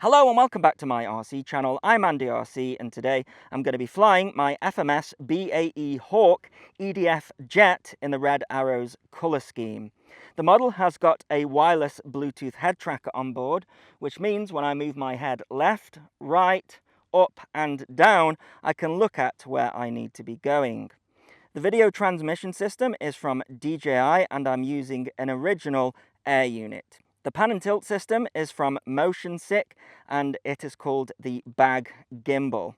Hello and welcome back to my RC channel. I'm AndyRC and today I'm going to be flying my FMS BAE Hawk EDF jet in the Red Arrows colour scheme. The model has got a wireless Bluetooth head tracker on board, which means when I move my head left, right, up and down, I can look at where I need to be going. The video transmission system is from DJI and I'm using an original air unit. The pan and tilt system is from MotionSick and it is called the Bag Gimbal.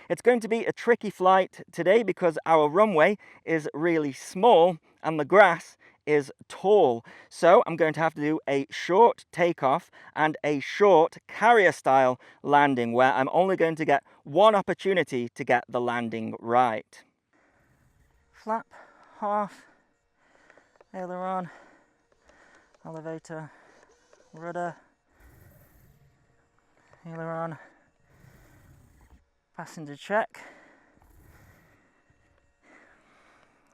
It's going to be a tricky flight today because our runway is really small and the grass is tall. So I'm going to have to do a short takeoff and a short carrier style landing where I'm only going to get one opportunity to get the landing right. Flap, half, aileron, elevator, rudder, aileron, passenger check,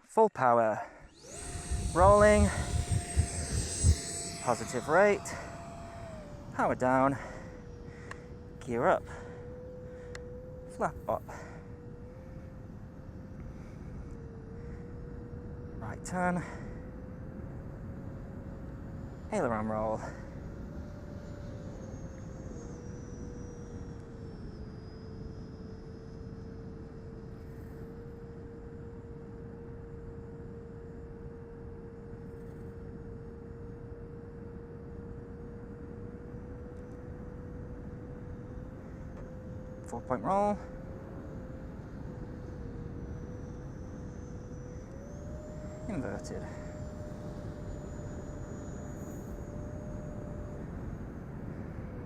full power, rolling, positive rate, power down, gear up, flap up, right turn, aileron roll, four-point roll, inverted,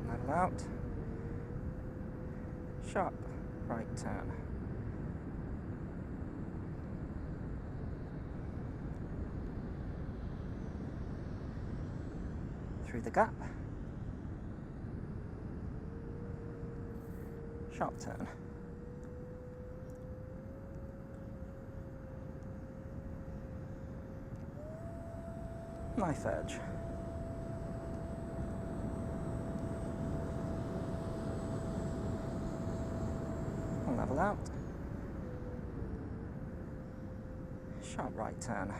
level out, sharp right turn, through the gap, sharp turn, knife edge, level out, sharp right turn,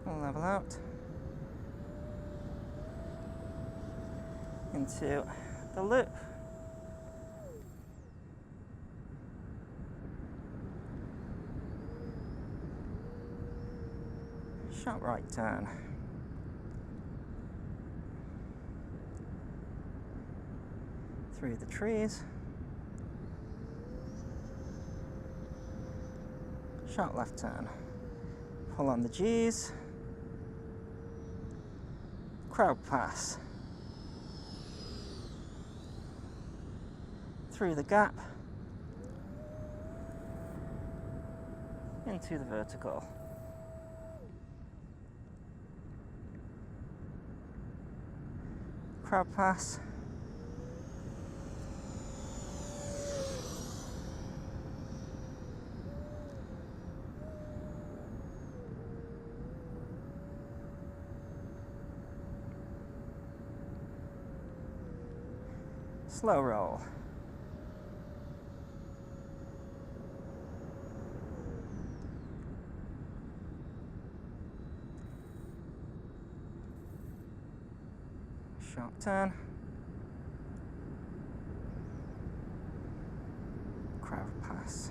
level out, into the loop, sharp right turn, through the trees, sharp left turn, pull on the G's, crowd pass, through the gap, into the vertical, crowd pass, slow roll, sharp turn, crowd pass,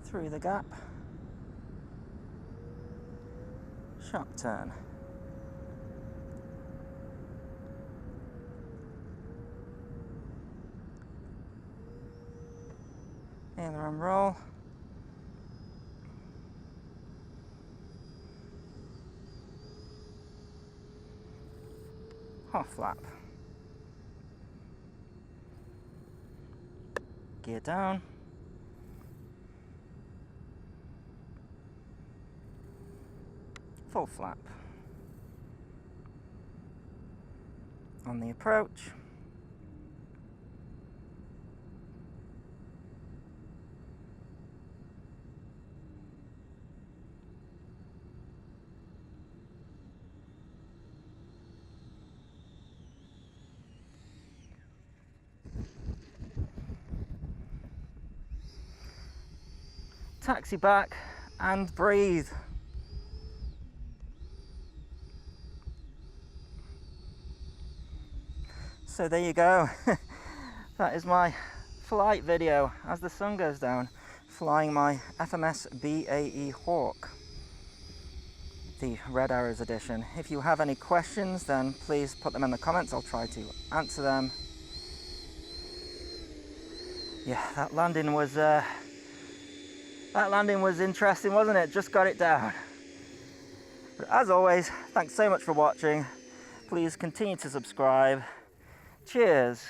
through the gap, sharp turn, aileron roll, half flap, gear down, full flap, on the approach, taxi back and breathe. So there you go. That is my flight video as the sun goes down, flying my FMS BAE Hawk, the Red Arrows edition. If you have any questions, then please put them in the comments. I'll try to answer them. Yeah, that landing was interesting, wasn't it? Just got it down. But as always, thanks so much for watching. Please continue to subscribe. Cheers.